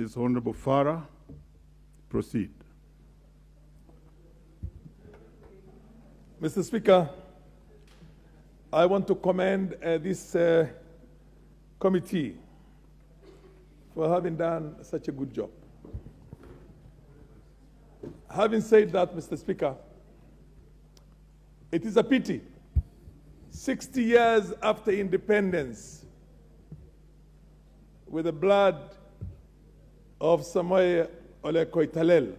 Ms. Honorable Farah, proceed. Mr. Speaker, I want to commend this committee for having done such a good job. Having said that, Mr. Speaker, it is a pity, 60 years after independence, with the blood of Samoei Ole Koitalel,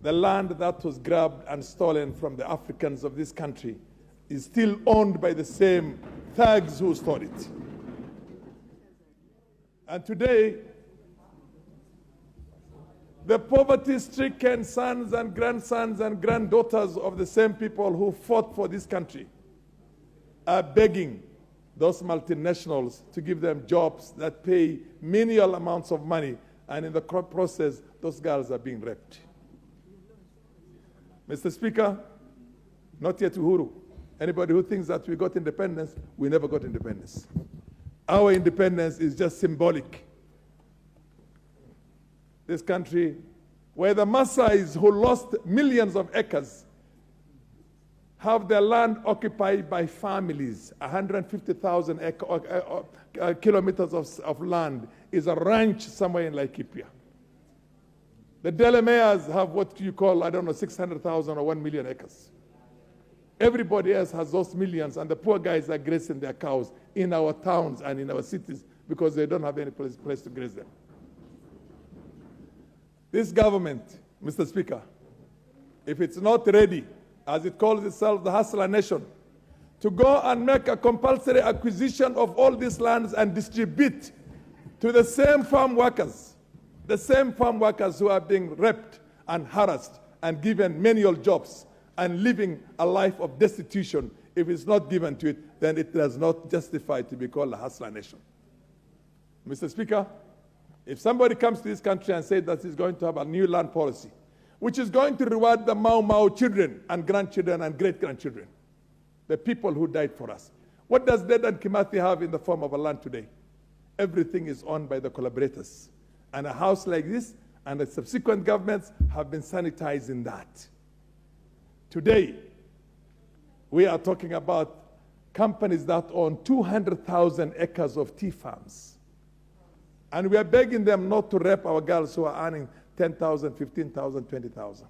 the land that was grabbed and stolen from the Africans of this country is still owned by the same thugs who stole it. And today, the poverty-stricken sons and grandsons and granddaughters of the same people who fought for this country are begging those multinationals to give them jobs that pay menial amounts of money, and in the process, those girls are being raped. Mr. Speaker, not yet Uhuru. Anybody who thinks that we got independence, we never got independence. Our independence is just symbolic. This country, where the Maasais who lost millions of acres have their land occupied by families, 150,000 kilometers of land is a ranch somewhere in Laikipia. The Delamayers have what you call, I don't know, 600,000 or 1 million acres. Everybody else has those millions, and the poor guys are grazing their cows in our towns and in our cities because they don't have any place to graze them. This government, Mr. Speaker, if it's not ready, as it calls itself the Hustler Nation, to go and make a compulsory acquisition of all these lands and distribute to the same farm workers who are being raped and harassed and given menial jobs and living a life of destitution, if it's not given to it, then it does not justify to be called a Hustler Nation. Mr. Speaker, if somebody comes to this country and says that he's going to have a new land policy, which is going to reward the Mau Mau children and grandchildren and great-grandchildren, the people who died for us, what does Dedan Kimathi have in the form of a land today? Everything is owned by the collaborators. And a house like this and the subsequent governments have been sanitizing that. Today, we are talking about companies that own 200,000 acres of tea farms. And we are begging them not to rape our girls who are earning 10,000, 15,000, 20,000.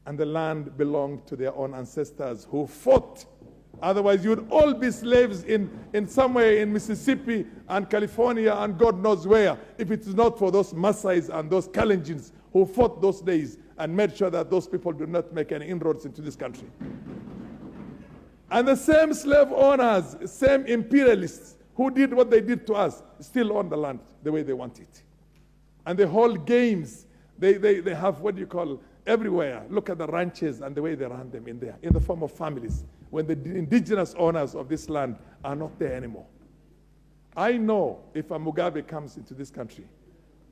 And the land belonged to their own ancestors who fought. Otherwise, you would all be slaves in somewhere in Mississippi and California and God knows where, if it is not for those Maasais and those Kalenjins who fought those days and made sure that those people do not make any inroads into this country. And the same slave owners, same imperialists who did what they did to us, still own the land the way they want it. And the whole games, they have what you call everywhere. Look at the ranches and the way they run them in there, in the form of families, when the indigenous owners of this land are not there anymore. I know if a Mugabe comes into this country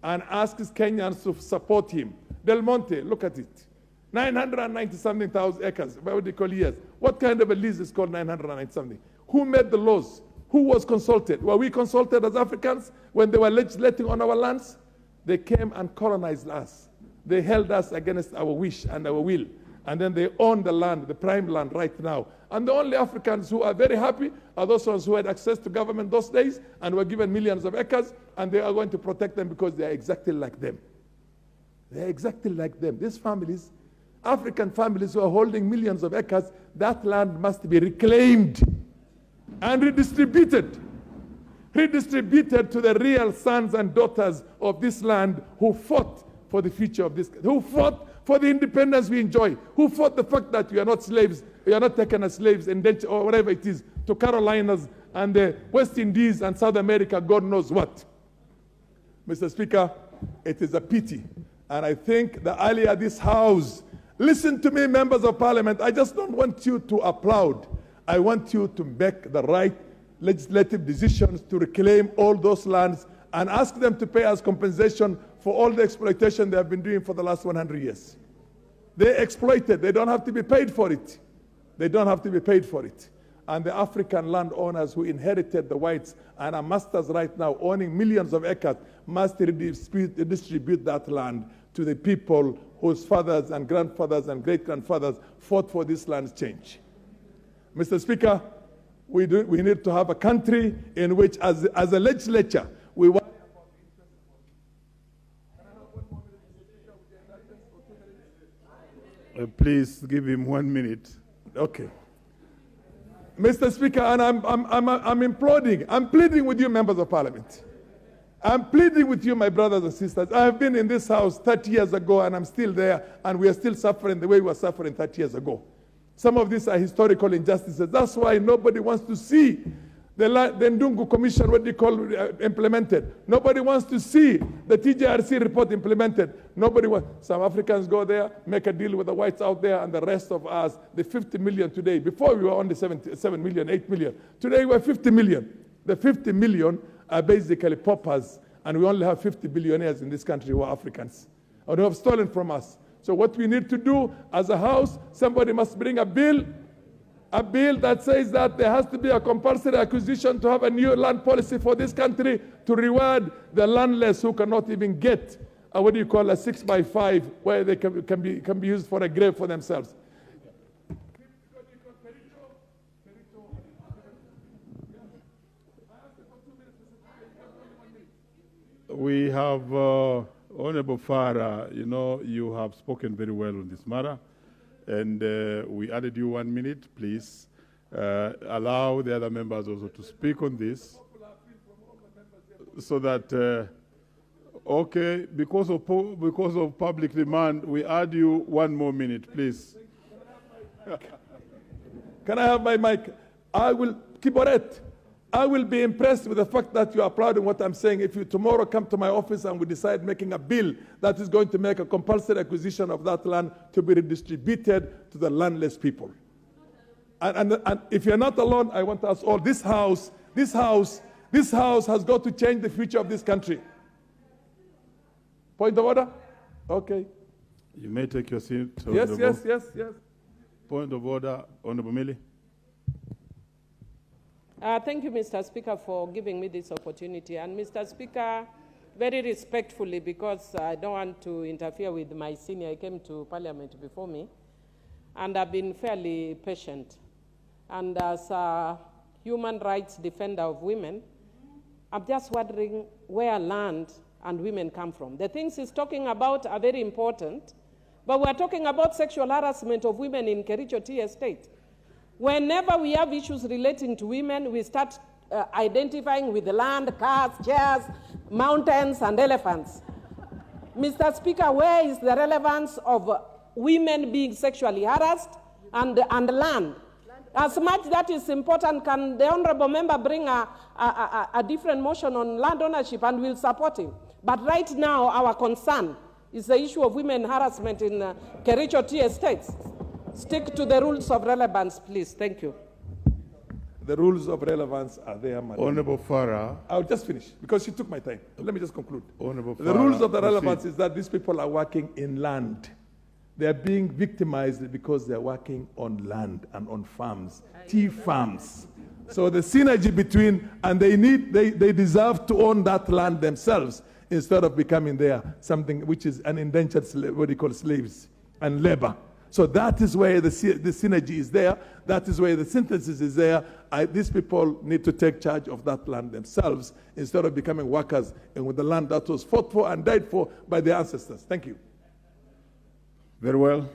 and asks Kenyans to support him, Del Monte, look at it, 990-something thousand acres, what would they call years? What kind of a lease is called 990-something? Who made the laws? Who was consulted? Were we consulted as Africans when they were legislating on our lands? They came and colonized us. They held us against our wish and our will. And then they own the land, the prime land right now. And the only Africans who are very happy are those ones who had access to government those days and were given millions of acres, and they are going to protect them because they are exactly like them. They are exactly like them. These families, African families who are holding millions of acres, that land must be reclaimed and redistributed to the real sons and daughters of this land who fought for the future of this, who fought for the independence we enjoy, who fought the fact that we are not slaves, we are not taken as slaves or whatever it is, to Carolinas and the West Indies and South America, God knows what. Mr. Speaker, it is a pity. And I think that earlier this House, listen to me, members of Parliament, I just don't want you to applaud. I want you to make the right legislative decisions to reclaim all those lands and ask them to pay us compensation for all the exploitation they have been doing for the last 100 years. They exploited. They don't have to be paid for it. They don't have to be paid for it. and the African landowners who inherited the whites and are masters right now, owning millions of acres, must redistribute that land to the people whose fathers and grandfathers and great-grandfathers fought for this land's change. Mr. Speaker, we need to have a country in which, as a legislature, we want... Please give him 1 minute. Okay. Mr. Speaker, and I'm imploding. I'm pleading with you, members of parliament. I'm pleading with you, my brothers and sisters. I have been in this house 30 years ago, and I'm still there, and we are still suffering the way we were suffering 30 years ago. Some of these are historical injustices. That's why nobody wants to see the Ndungu Commission, what they call, implemented. Nobody wants to see the TJRC report implemented. Nobody wants. Some Africans go there, make a deal with the whites out there, and the rest of us, the 50 million today. Before we were only 7 million, 8 million. Today we're 50 million. The 50 million are basically paupers, and we only have 50 billionaires in this country who are Africans, or who have stolen from us. So what we need to do as a house, somebody must bring a bill that says that there has to be a compulsory acquisition to have a new land policy for this country to reward the landless who cannot even get a 6x5 where they can be used for a grave for themselves. We have Honorable Farah, you have spoken very well on this matter. And we added you 1 minute. Please allow the other members also to speak on this, so that, okay, because of public demand, we add you 1 more minute, please. Can I have my mic? I will keep on it. I will be impressed with the fact that you are applauding what I'm saying if you tomorrow come to my office and we decide making a bill that is going to make a compulsory acquisition of that land to be redistributed to the landless people. And if you're not alone, I want us all, this house has got to change the future of this country. Point of order? Okay. You may take your seat. Yes. Point of order, Honorable Maalim. Thank you, Mr. Speaker, for giving me this opportunity. And Mr. Speaker, very respectfully, because I don't want to interfere with my senior, he came to Parliament before me, and I've been fairly patient. And as a human rights defender of women, I'm just wondering where land and women come from. The things he's talking about are very important, but we're talking about sexual harassment of women in Kericho Tea Estate. Whenever we have issues relating to women, we start identifying with the land, cars, chairs, mountains, and elephants. Mr. Speaker, where is the relevance of women being sexually harassed and land? As much that is important, can the honorable member bring a different motion on land ownership, and we'll support him. But right now, our concern is the issue of women harassment in Kericho Tea Estates. Stick to the rules of relevance, please. Thank you. The rules of relevance are there, Madam. Honorable Farah. I'll just finish, because you took my time. Let me just conclude. Honorable The Farah, rules of the proceed. relevance is that these people are working in land. They are being victimized because they are working on land and on farms, tea farms. So the synergy between, and they deserve to own that land themselves instead of becoming there something which is an indentured slaves and labor. So that is where the synergy is there. That is where the synthesis is there. These people need to take charge of that land themselves instead of becoming workers and with the land that was fought for and died for by their ancestors. Thank you. Very well.